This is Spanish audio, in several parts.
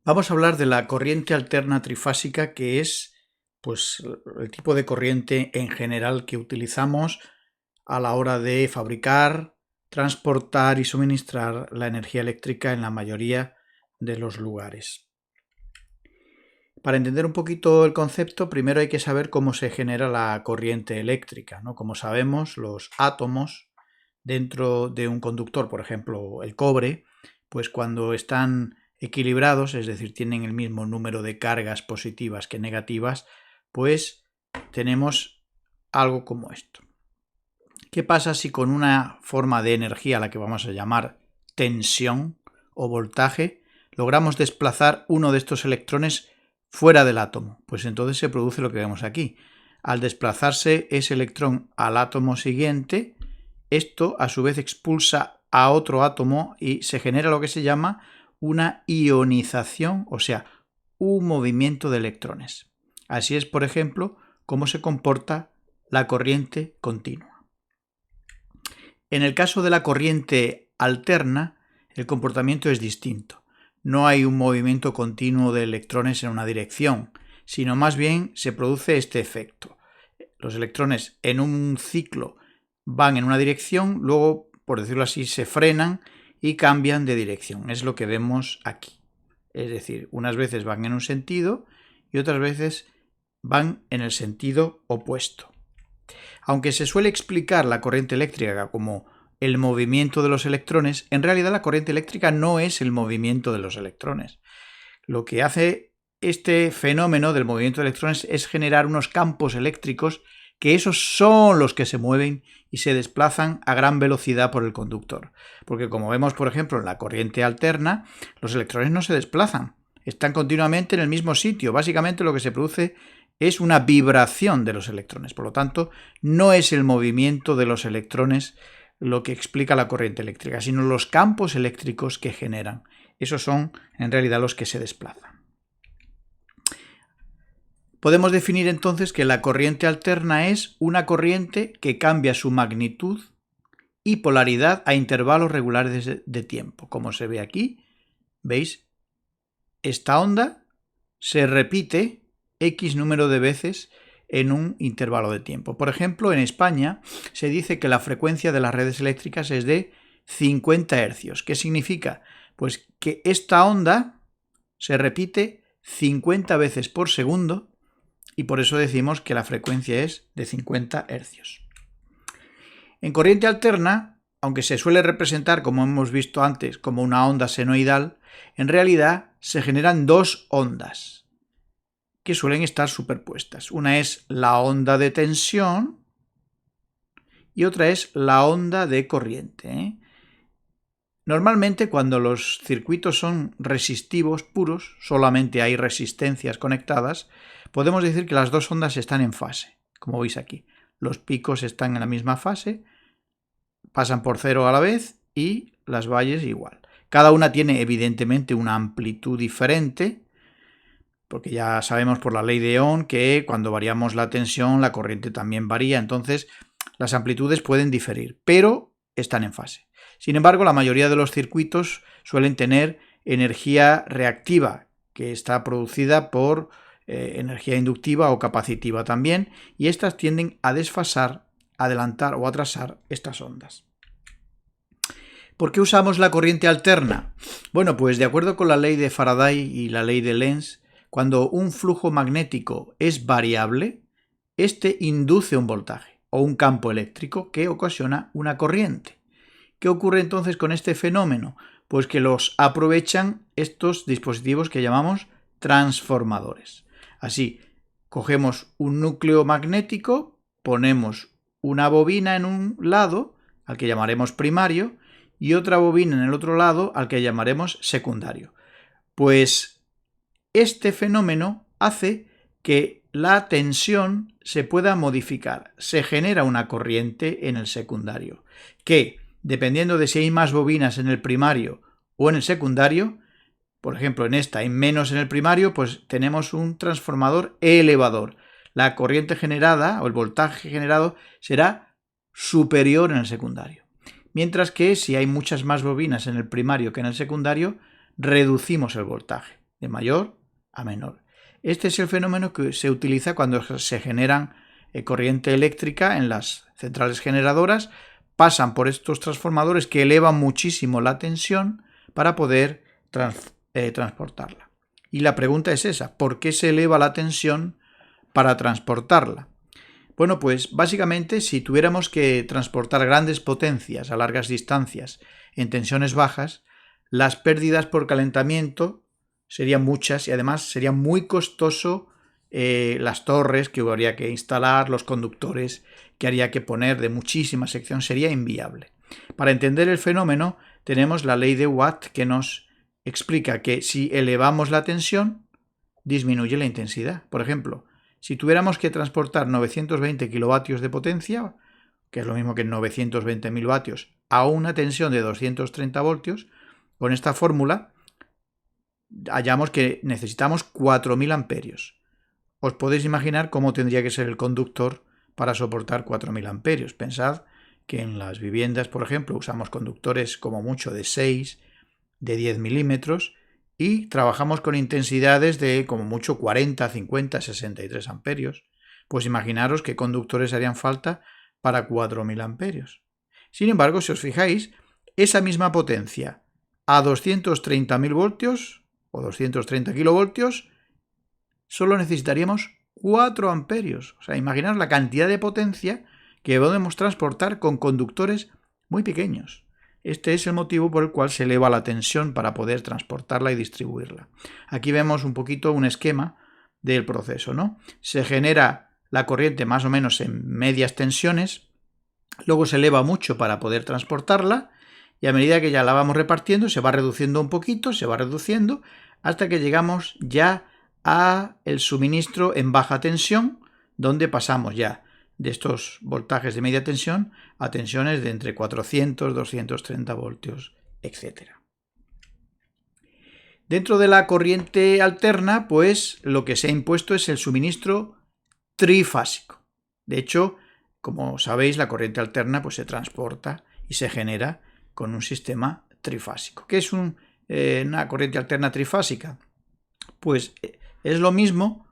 Vamos a hablar de la corriente alterna trifásica, que es pues, el tipo de corriente en general que utilizamos a la hora de fabricar, transportar y suministrar la energía eléctrica en la mayoría de los lugares. Para entender un poquito el concepto, primero hay que saber cómo se genera la corriente eléctrica, ¿no? Como sabemos, los átomos dentro de un conductor, por ejemplo, el cobre, pues cuando están equilibrados, es decir, tienen el mismo número de cargas positivas que negativas, pues tenemos algo como esto. ¿Qué pasa si con una forma de energía, a la que vamos a llamar tensión o voltaje, logramos desplazar uno de estos electrones fuera del átomo? Pues entonces se produce lo que vemos aquí. Al desplazarse ese electrón al átomo siguiente, esto a su vez expulsa a otro átomo y se genera lo que se llama una ionización, o sea, un movimiento de electrones. Así es, por ejemplo, cómo se comporta la corriente continua. En el caso de la corriente alterna, el comportamiento es distinto. No hay un movimiento continuo de electrones en una dirección, sino más bien se produce este efecto. Los electrones en un ciclo van en una dirección, luego, por decirlo así, se frenan y cambian de dirección. Es lo que vemos aquí. Es decir, unas veces van en un sentido y otras veces van en el sentido opuesto. Aunque se suele explicar la corriente eléctrica como el movimiento de los electrones, en realidad la corriente eléctrica no es el movimiento de los electrones. Lo que hace este fenómeno del movimiento de electrones es generar unos campos eléctricos que esos son los que se mueven y se desplazan a gran velocidad por el conductor. Porque como vemos, por ejemplo, en la corriente alterna, los electrones no se desplazan, están continuamente en el mismo sitio. Básicamente lo que se produce es una vibración de los electrones. Por lo tanto, no es el movimiento de los electrones lo que explica la corriente eléctrica, sino los campos eléctricos que generan. Esos son, en realidad, los que se desplazan. Podemos definir entonces que la corriente alterna es una corriente que cambia su magnitud y polaridad a intervalos regulares de tiempo. Como se ve aquí, ¿veis? Esta onda se repite X número de veces en un intervalo de tiempo. Por ejemplo, en España se dice que la frecuencia de las redes eléctricas es de 50 Hz. ¿Qué significa? Pues que esta onda se repite 50 veces por segundo y por eso decimos que la frecuencia es de 50 Hz. En corriente alterna, aunque se suele representar, como hemos visto antes, como una onda senoidal, en realidad se generan dos ondas que suelen estar superpuestas. Una es la onda de tensión y otra es la onda de corriente. Normalmente cuando los circuitos son resistivos puros, solamente hay resistencias conectadas, podemos decir que las dos ondas están en fase, como veis aquí. Los picos están en la misma fase, pasan por cero a la vez y las valles igual. Cada una tiene evidentemente una amplitud diferente, porque ya sabemos por la ley de Ohm que cuando variamos la tensión la corriente también varía, entonces las amplitudes pueden diferir, pero están en fase. Sin embargo, la mayoría de los circuitos suelen tener energía reactiva, que está producida por energía inductiva o capacitiva también, y estas tienden a desfasar, adelantar o atrasar estas ondas. ¿Por qué usamos la corriente alterna? Bueno, pues de acuerdo con la ley de Faraday y la ley de Lenz, cuando un flujo magnético es variable, este induce un voltaje o un campo eléctrico que ocasiona una corriente. ¿Qué ocurre entonces con este fenómeno? Pues que los aprovechan estos dispositivos que llamamos transformadores. Así, cogemos un núcleo magnético, ponemos una bobina en un lado, al que llamaremos primario, y otra bobina en el otro lado, al que llamaremos secundario. Pues este fenómeno hace que la tensión se pueda modificar. Se genera una corriente en el secundario, que, dependiendo de si hay más bobinas en el primario o en el secundario, por ejemplo, en esta hay menos en el primario, pues tenemos un transformador elevador. La corriente generada o el voltaje generado será superior en el secundario. Mientras que si hay muchas más bobinas en el primario que en el secundario, reducimos el voltaje de mayor a menor. Este es el fenómeno que se utiliza cuando se generan corriente eléctrica en las centrales generadoras. Pasan por estos transformadores que elevan muchísimo la tensión para poder transportarla. Y la pregunta es esa: ¿por qué se eleva la tensión para transportarla? Bueno, pues básicamente si tuviéramos que transportar grandes potencias a largas distancias en tensiones bajas, las pérdidas por calentamiento serían muchas y además sería muy costoso las torres que habría que instalar, los conductores que habría que poner de muchísima sección, sería inviable. Para entender el fenómeno tenemos la ley de Watt, que nos explica que si elevamos la tensión, disminuye la intensidad. Por ejemplo, si tuviéramos que transportar 920 kilovatios de potencia, que es lo mismo que 920.000 vatios, a una tensión de 230 voltios, con esta fórmula hallamos que necesitamos 4.000 amperios. Os podéis imaginar cómo tendría que ser el conductor para soportar 4.000 amperios. Pensad que en las viviendas, por ejemplo, usamos conductores como mucho de 6, de 10 milímetros y trabajamos con intensidades de como mucho 40, 50, 63 amperios. Pues imaginaros qué conductores harían falta para 4.000 amperios. Sin embargo, si os fijáis, esa misma potencia a 230.000 voltios o 230 kilovoltios, solo necesitaríamos 4 amperios. O sea, imaginaos la cantidad de potencia que podemos transportar con conductores muy pequeños. Este es el motivo por el cual se eleva la tensión para poder transportarla y distribuirla. Aquí vemos un poquito un esquema del proceso, ¿no? Se genera la corriente más o menos en medias tensiones, luego se eleva mucho para poder transportarla y a medida que ya la vamos repartiendo se va reduciendo un poquito, se va reduciendo hasta que llegamos ya a el suministro en baja tensión, donde pasamos ya de estos voltajes de media tensión a tensiones de entre 400, 230 voltios, etc. Dentro de la corriente alterna, pues lo que se ha impuesto es el suministro trifásico. De hecho, como sabéis, la corriente alterna pues se transporta y se genera con un sistema trifásico. ¿Qué es una corriente alterna trifásica? Pues es lo mismo,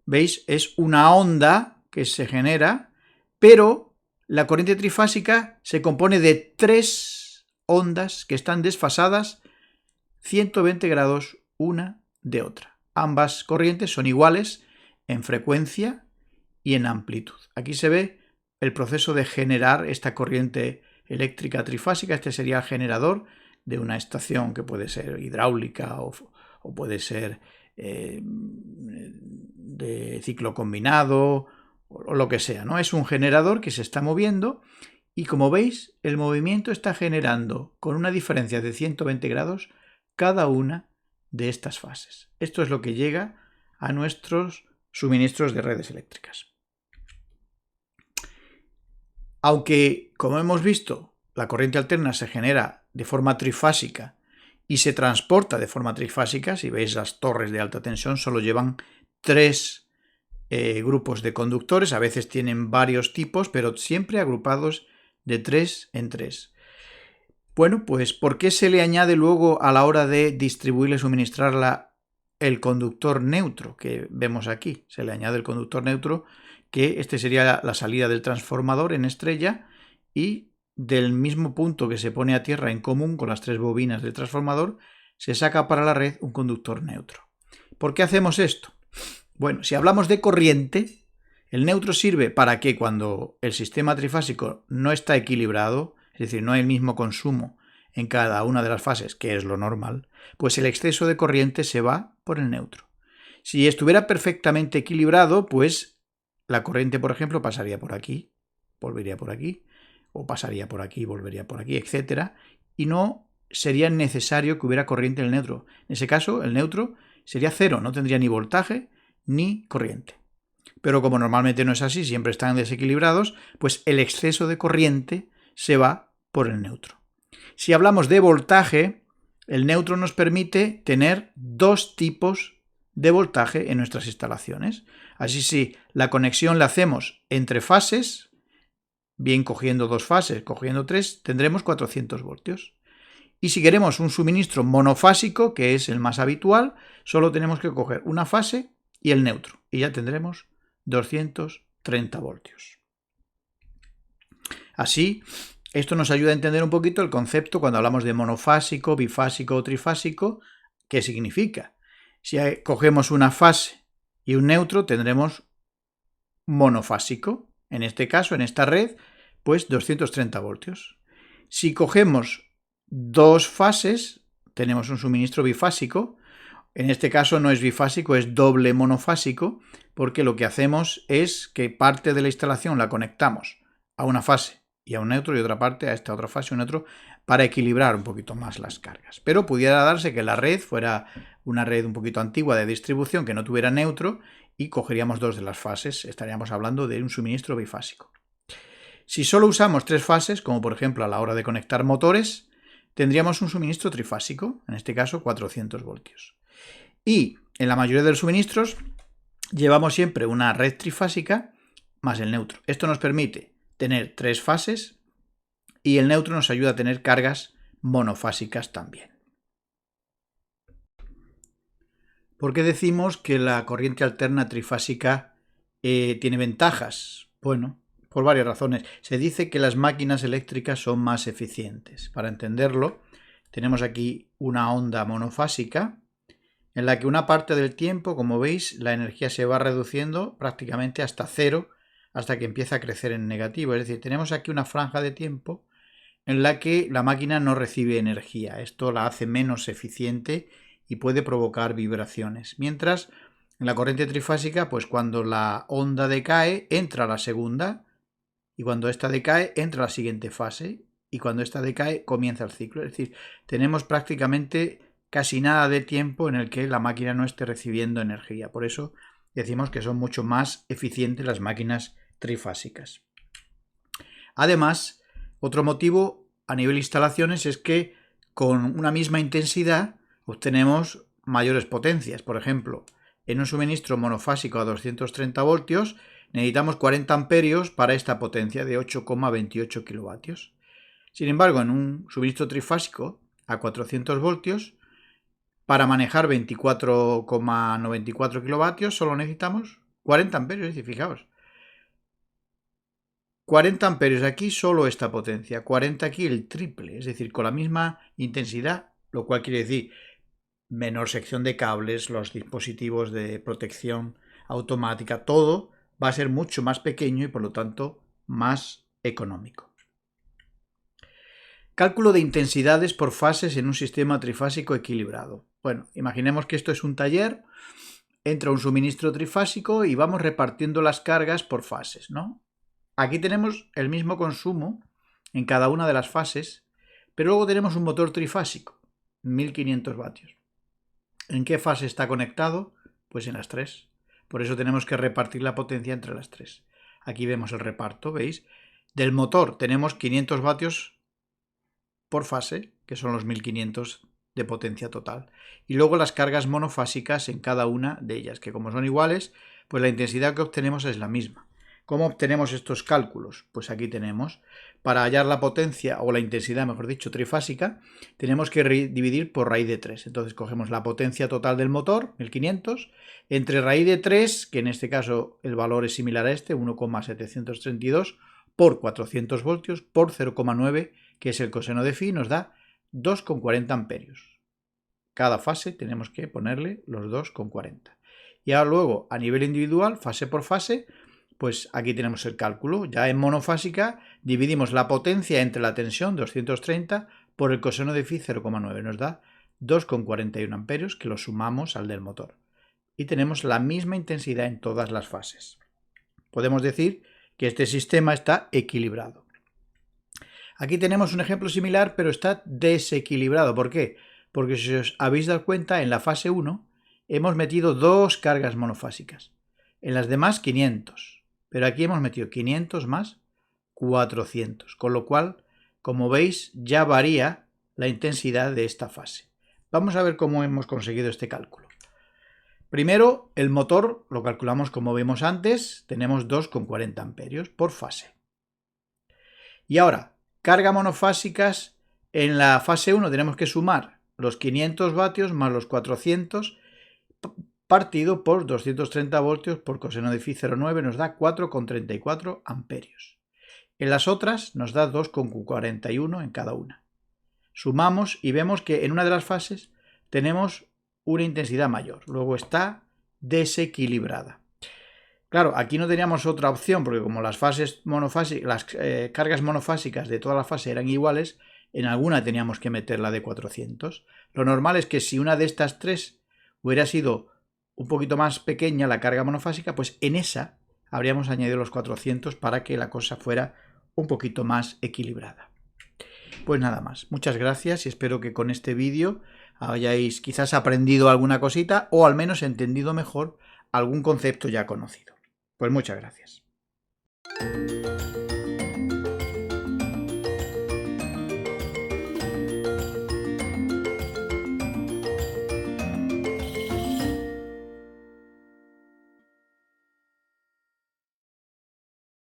¿veis? Es una onda que se genera, pero la corriente trifásica se compone de 3 ondas que están desfasadas 120 grados una de otra. Ambas corrientes son iguales en frecuencia y en amplitud. Aquí se ve el proceso de generar esta corriente eléctrica trifásica. Este sería el generador de una estación que puede ser hidráulica o puede ser de ciclo combinado o lo que sea, ¿no? Es un generador que se está moviendo y, como veis, el movimiento está generando con una diferencia de 120 grados cada una de estas fases. Esto es lo que llega a nuestros suministros de redes eléctricas. Aunque, como hemos visto, la corriente alterna se genera de forma trifásica y se transporta de forma trifásica, si veis las torres de alta tensión solo llevan 3 grupos de conductores, a veces tienen varios tipos, pero siempre agrupados de 3 en 3. Bueno, pues ¿por qué se le añade luego a la hora de distribuirla y suministrarla el conductor neutro que vemos aquí? Se le añade el conductor neutro, que este sería la salida del transformador en estrella, y del mismo punto que se pone a tierra en común con las 3 bobinas del transformador, se saca para la red un conductor neutro. ¿Por qué hacemos esto? Bueno, si hablamos de corriente, el neutro sirve para que cuando el sistema trifásico no está equilibrado, es decir, no hay el mismo consumo en cada una de las fases, que es lo normal, pues el exceso de corriente se va por el neutro. Si estuviera perfectamente equilibrado, pues la corriente, por ejemplo, pasaría por aquí, volvería por aquí, o pasaría por aquí, volvería por aquí, etc. Y no sería necesario que hubiera corriente en el neutro. En ese caso, el neutro sería cero, no tendría ni voltaje ni corriente. Pero como normalmente no es así, siempre están desequilibrados, pues el exceso de corriente se va por el neutro. Si hablamos de voltaje, El neutro nos permite tener dos tipos de voltaje en nuestras instalaciones. Así, si la conexión la hacemos entre fases, bien cogiendo dos fases, cogiendo tres, tendremos 400 voltios. Y si queremos un suministro monofásico, que es el más habitual, solo tenemos que coger una fase y el neutro, y ya tendremos 230 voltios. Así, esto nos ayuda a entender un poquito el concepto cuando hablamos de monofásico, bifásico o trifásico. ¿Qué significa? Si cogemos una fase y un neutro, tendremos monofásico. En este caso, en esta red, pues 230 voltios. Si cogemos dos fases, tenemos un suministro bifásico. En este caso no es bifásico, es doble monofásico, porque lo que hacemos es que parte de la instalación la conectamos a una fase y a un neutro, y otra parte a esta otra fase y un neutro, para equilibrar un poquito más las cargas. Pero pudiera darse que la red fuera una red un poquito antigua de distribución que no tuviera neutro y cogeríamos dos de las fases. Estaríamos hablando de un suministro bifásico. Si solo usamos tres fases, como por ejemplo a la hora de conectar motores, tendríamos un suministro trifásico, en este caso 400 voltios. Y en la mayoría de los suministros llevamos siempre una red trifásica más el neutro. Esto nos permite tener tres fases y el neutro nos ayuda a tener cargas monofásicas también. ¿Por qué decimos que la corriente alterna trifásica tiene ventajas? Bueno, por varias razones. Se dice que las máquinas eléctricas son más eficientes. Para entenderlo, tenemos aquí una onda monofásica en la que una parte del tiempo, como veis, la energía se va reduciendo prácticamente hasta cero, hasta que empieza a crecer en negativo. Es decir, tenemos aquí una franja de tiempo en la que la máquina no recibe energía. Esto la hace menos eficiente y puede provocar vibraciones. Mientras en la corriente trifásica, pues cuando la onda decae, entra a la segunda, y cuando esta decae, entra a la siguiente fase, y cuando esta decae, comienza el ciclo. Es decir, tenemos prácticamente casi nada de tiempo en el que la máquina no esté recibiendo energía. Por eso decimos que son mucho más eficientes las máquinas trifásicas. Además, otro motivo a nivel de instalaciones es que con una misma intensidad obtenemos mayores potencias. Por ejemplo, en un suministro monofásico a 230 voltios necesitamos 40 amperios para esta potencia de 8,28 kilovatios. Sin embargo, en un suministro trifásico a 400 voltios, para manejar 24,94 kilovatios solo necesitamos 40 amperios. Es decir, fijaos, 40 amperios aquí solo esta potencia, 40 aquí el triple, es decir, con la misma intensidad, lo cual quiere decir menor sección de cables, los dispositivos de protección automática, todo va a ser mucho más pequeño y por lo tanto más económico. Cálculo de intensidades por fases en un sistema trifásico equilibrado. Bueno, imaginemos que esto es un taller, entra un suministro trifásico y vamos repartiendo las cargas por fases, ¿no? Aquí tenemos el mismo consumo en cada una de las fases, pero luego tenemos un motor trifásico, 1500 vatios. ¿En qué fase está conectado? Pues en las tres. Por eso tenemos que repartir la potencia entre las tres. Aquí vemos el reparto, ¿veis? Del motor tenemos 500 vatios por fase, que son los 1500 de potencia total. Y luego las cargas monofásicas en cada una de ellas, que como son iguales, pues la intensidad que obtenemos es la misma. ¿Cómo obtenemos estos cálculos? Pues aquí tenemos, para hallar la potencia, o la intensidad, mejor dicho, trifásica, tenemos que dividir por raíz de 3. Entonces cogemos la potencia total del motor, 1500, entre raíz de 3, que en este caso el valor es similar a este, 1,732, por 400 voltios, por 0,9, que es el coseno de phi, nos da 2,40 amperios. Cada fase tenemos que ponerle los 2,40. Y ahora luego, a nivel individual, fase por fase, pues aquí tenemos el cálculo. Ya en monofásica dividimos la potencia entre la tensión, 230, por el coseno de phi, 0,9. Nos da 2,41 amperios, que lo sumamos al del motor. Y tenemos la misma intensidad en todas las fases. Podemos decir que este sistema está equilibrado. Aquí tenemos un ejemplo similar, pero está desequilibrado. ¿Por qué? Porque si os habéis dado cuenta, en la fase 1 hemos metido dos cargas monofásicas. En las demás 500. Pero aquí hemos metido 500 más 400. Con lo cual, como veis, ya varía la intensidad de esta fase. Vamos a ver cómo hemos conseguido este cálculo. Primero, el motor lo calculamos como vimos antes, tenemos 2,40 amperios por fase. Y ahora, cargas monofásicas, en la fase 1 tenemos que sumar los 500 vatios más los 400 partido por 230 voltios por coseno de phi 0,9 nos da 4,34 amperios. En las otras nos da 2,41 en cada una. Sumamos y vemos que en una de las fases tenemos una intensidad mayor, luego está desequilibrada. Claro, aquí no teníamos otra opción porque como las fases monofásicas, las cargas monofásicas de toda la fase eran iguales, en alguna teníamos que meter la de 400. Lo normal es que si una de estas tres hubiera sido un poquito más pequeña la carga monofásica, pues en esa habríamos añadido los 400 para que la cosa fuera un poquito más equilibrada. Pues nada más, muchas gracias y espero que con este vídeo hayáis quizás aprendido alguna cosita o al menos entendido mejor algún concepto ya conocido. Pues muchas gracias.